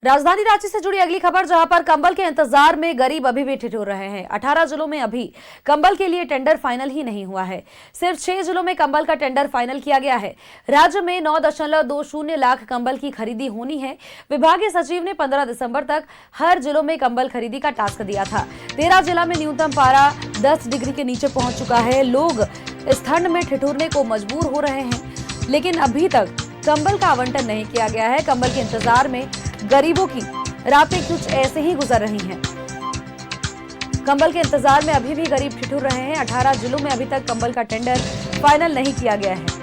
राजधानी रांची से जुड़ी अगली खबर, जहां पर कंबल के इंतजार में गरीब अभी भी ठिठुर रहे हैं। 18 जिलों में अभी कंबल के लिए टेंडर फाइनल ही नहीं हुआ है। सिर्फ 6 जिलों में कंबल का टेंडर फाइनल किया गया है। राज्य में 9.20 लाख कंबल की खरीदी होनी है। विभागीय सचिव ने 15 दिसंबर तक हर जिलों में कंबल खरीदी का टास्क दिया था। 13 जिला में न्यूनतम पारा 10 डिग्री के नीचे पहुंच चुका है। लोग इस ठंड में ठिठुरने को मजबूर हो रहे हैं, लेकिन अभी तक कंबल का आवंटन नहीं किया गया है। कंबल के इंतजार में गरीबों की रातें कुछ ऐसे ही गुजर रही हैं। कंबल के इंतजार में अभी भी गरीब ठिठुर रहे हैं। 18 जिलों में अभी तक कंबल का टेंडर फाइनल नहीं किया गया है।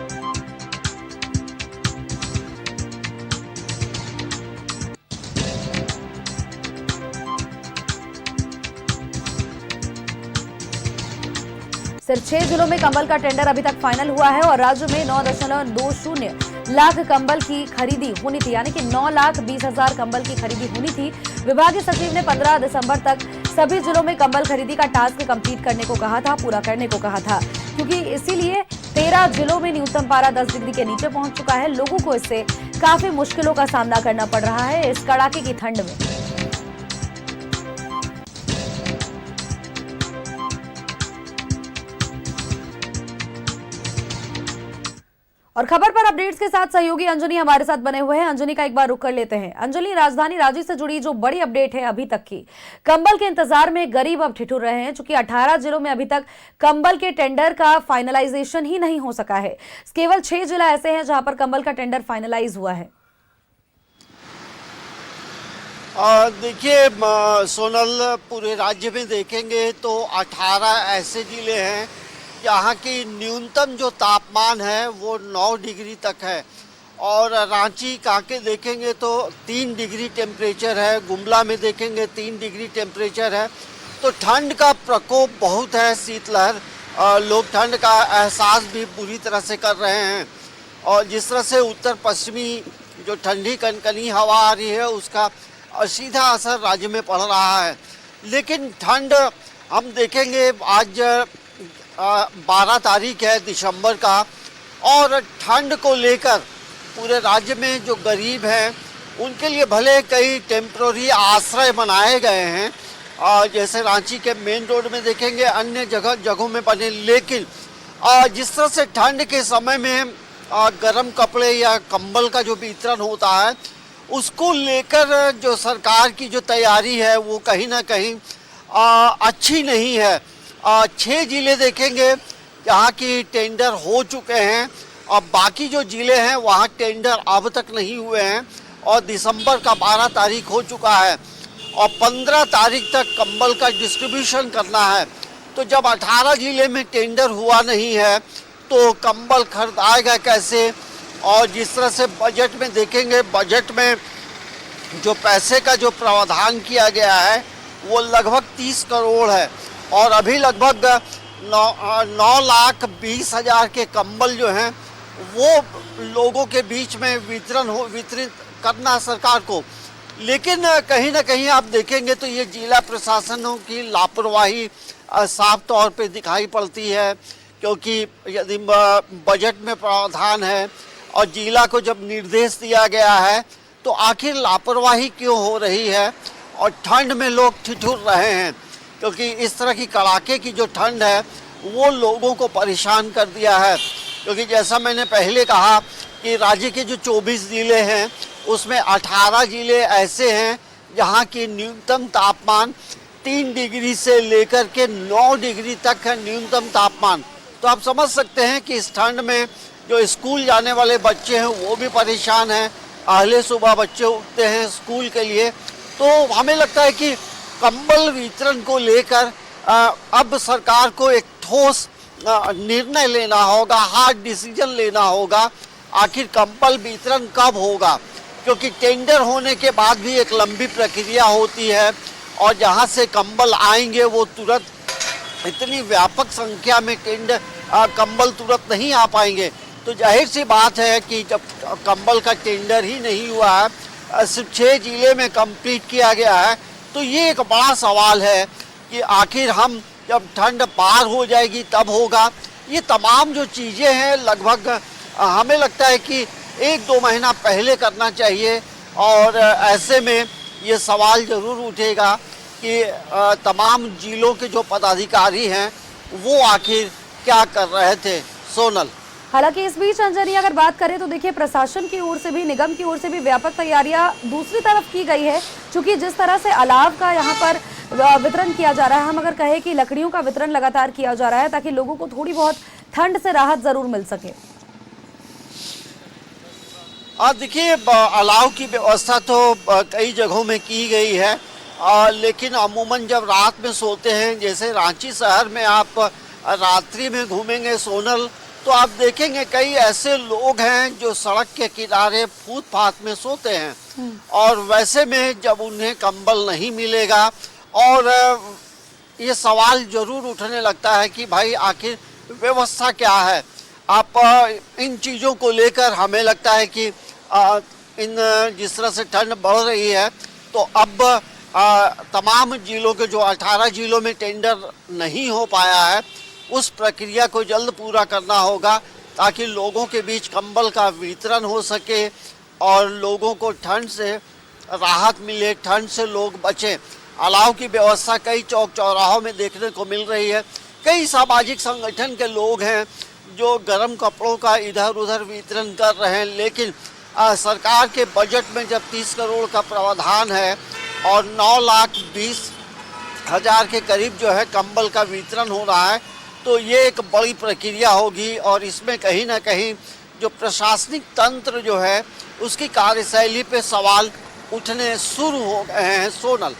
सिर्फ 6 जिलों में कंबल का टेंडर अभी तक फाइनल हुआ है और राज्य में 9.20 लाख कंबल की खरीदी होनी थी, यानी कि 9,20,000 कंबल की खरीदी होनी थी। विभागीय सचिव ने 15 दिसंबर तक सभी जिलों में कंबल खरीदी का टास्क कंप्लीट करने को कहा था, पूरा करने को कहा था, क्योंकि इसीलिए 13 जिलों में न्यूनतम पारा 10 डिग्री के नीचे पहुंच चुका है। लोगों को इससे काफी मुश्किलों का सामना करना पड़ रहा है इस कड़ाके की ठंड में। और खबर पर अपडेट्स के साथ सहयोगी अंजनी हमारे साथ बने हुए हैं। अंजनी का एक बार रुख कर लेते हैं। अंजनी, राजधानी रांची से जुड़ी जो बड़ी अपडेट है अभी तक की, कंबल के इंतजार में गरीब अब ठिठुर रहे हैं, क्योंकि 18 जिलों में अभी तक कंबल के टेंडर का फाइनलाइजेशन ही नहीं हो सका है। केवल 6 जिला ऐसे हैं जहां पर कंबल का टेंडर फाइनलाइज हुआ है। देखिए सोनल, पूरे राज्य में देखेंगे तो 18 ऐसे जिले हैं यहाँ की न्यूनतम जो तापमान है वो 9 डिग्री तक है। और रांची कांके देखेंगे तो 3 डिग्री टेम्परेचर है, गुमला में देखेंगे 3 डिग्री टेम्परेचर है। तो ठंड का प्रकोप बहुत है, शीतलहर, लोग ठंड का एहसास भी पूरी तरह से कर रहे हैं। और जिस तरह से उत्तर पश्चिमी जो ठंडी कनकनी हवा आ रही है उसका सीधा असर राज्य में पड़ रहा है। लेकिन ठंड हम देखेंगे, आज 12 तारीख है दिसंबर का, और ठंड को लेकर पूरे राज्य में जो गरीब हैं उनके लिए भले कई टेम्प्रोरी आश्रय बनाए गए हैं, जैसे रांची के मेन रोड में देखेंगे, अन्य जगहों में बने। लेकिन जिस तरह से ठंड के समय में गर्म कपड़े या कंबल का जो वितरण होता है उसको लेकर जो सरकार की जो तैयारी है वो कहीं ना कहीं अच्छी नहीं है। 6 जिले देखेंगे जहाँ की टेंडर हो चुके हैं और बाकी जो जिले हैं वहाँ टेंडर अब तक नहीं हुए हैं। और दिसंबर का 12 तारीख हो चुका है और 15 तारीख तक कंबल का डिस्ट्रीब्यूशन करना है। तो जब 18 जिले में टेंडर हुआ नहीं है तो कंबल खरीदाएगा कैसे? और जिस तरह से बजट में देखेंगे, बजट में जो पैसे का जो प्रावधान किया गया है वो लगभग 30 करोड़ है और अभी लगभग 9,20,000 के कंबल जो हैं वो लोगों के बीच में वितरित करना सरकार को। लेकिन कहीं ना कहीं आप देखेंगे तो ये जिला प्रशासनों की लापरवाही साफ तौर पे दिखाई पड़ती है, क्योंकि यदि बजट में प्रावधान है और जिला को जब निर्देश दिया गया है तो आखिर लापरवाही क्यों हो रही है और ठंड में लोग ठिठुर रहे हैं, क्योंकि इस तरह की कड़ाके की जो ठंड है वो लोगों को परेशान कर दिया है। क्योंकि जैसा मैंने पहले कहा कि राज्य के जो 24 जिले हैं उसमें 18 जिले ऐसे हैं जहाँ की न्यूनतम तापमान 3 डिग्री से लेकर के 9 डिग्री तक है न्यूनतम तापमान। तो आप समझ सकते हैं कि इस ठंड में जो स्कूल जाने वाले बच्चे हैं वो भी परेशान हैं। अहले सुबह बच्चे उठते हैं स्कूल के लिए। तो हमें लगता है कि कंबल वितरण को लेकर अब सरकार को एक ठोस निर्णय लेना होगा, हार्ड डिसीजन लेना होगा। आखिर कंबल वितरण कब होगा? क्योंकि टेंडर होने के बाद भी एक लंबी प्रक्रिया होती है और जहां से कंबल आएंगे वो तुरंत इतनी व्यापक संख्या में कंबल तुरंत नहीं आ पाएंगे। तो जाहिर सी बात है कि जब कंबल का टेंडर ही नहीं हुआ है, सिर्फ 6 जिले में कंप्लीट किया गया है, तो ये एक बड़ा सवाल है कि आखिर हम जब ठंड पार हो जाएगी तब होगा। ये तमाम जो चीज़ें हैं लगभग हमें लगता है कि 1-2 महीना पहले करना चाहिए और ऐसे में ये सवाल जरूर उठेगा कि तमाम जिलों के जो पदाधिकारी हैं वो आखिर क्या कर रहे थे। सोनल, हालांकि इस बीच अंजनी अगर बात करें तो देखिए प्रशासन की ओर से भी, निगम की ओर से भी व्यापक तैयारियां दूसरी तरफ की गई है, क्योंकि जिस तरह से अलाव का यहाँ पर वितरण किया जा रहा है, हम अगर कहें कि लकड़ियों का वितरण लगातार किया जा रहा है ताकि लोगों को थोड़ी बहुत ठंड से राहत जरूर मिल सके। देखिए अलाव की व्यवस्था तो कई जगहों में की गई है, लेकिन अमूमन जब रात में सोते हैं, जैसे रांची शहर में आप रात्रि में घूमेंगे सोनल, तो आप देखेंगे कई ऐसे लोग हैं जो सड़क के किनारे फुटपाथ में सोते हैं और वैसे में जब उन्हें कंबल नहीं मिलेगा और ये सवाल जरूर उठने लगता है कि भाई आखिर व्यवस्था क्या है। आप इन चीज़ों को लेकर हमें लगता है कि इन जिस तरह से ठंड बढ़ रही है तो अब तमाम जिलों के जो 18 जिलों में टेंडर नहीं हो पाया है उस प्रक्रिया को जल्द पूरा करना होगा ताकि लोगों के बीच कंबल का वितरण हो सके और लोगों को ठंड से राहत मिले, ठंड से लोग बचें। अलाव की व्यवस्था कई चौक चौराहों में देखने को मिल रही है। कई सामाजिक संगठन के लोग हैं जो गर्म कपड़ों का इधर उधर वितरण कर रहे हैं, लेकिन सरकार के बजट में जब 30 करोड़ का प्रावधान है और 9,20,000 के करीब जो है कंबल का वितरण हो रहा है, तो ये एक बड़ी प्रक्रिया होगी और इसमें कहीं ना कहीं जो प्रशासनिक तंत्र जो है उसकी कार्यशैली पे सवाल उठने शुरू हो गए हैं। सोनल,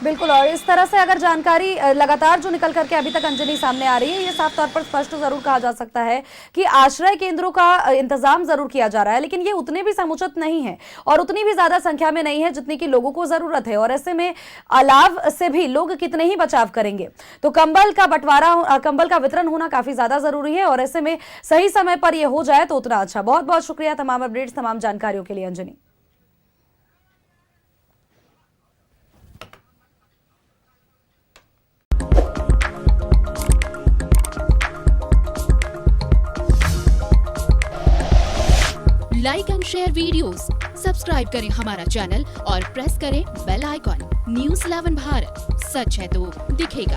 बिल्कुल, और इस तरह से अगर जानकारी लगातार जो निकल करके अभी तक अंजनी सामने आ रही है, ये साफ तौर पर स्पष्ट जरूर कहा जा सकता है कि आश्रय केंद्रों का इंतजाम जरूर किया जा रहा है, लेकिन ये उतने भी समुचित नहीं है और उतनी भी ज्यादा संख्या में नहीं है जितनी की लोगों को जरूरत है। और ऐसे में अलाव से भी लोग कितने ही बचाव करेंगे, तो कंबल का बंटवारा, कंबल का वितरण होना काफी ज्यादा जरूरी है और ऐसे में सही समय पर यह हो जाए तो उतना अच्छा। बहुत बहुत शुक्रिया तमाम अपडेट्स, तमाम जानकारियों के लिए Anjani. Like and share videos, subscribe करें हमारा चैनल और प्रेस करें बेल आइकॉन। न्यूज़ 11 भारत, सच है तो दिखेगा।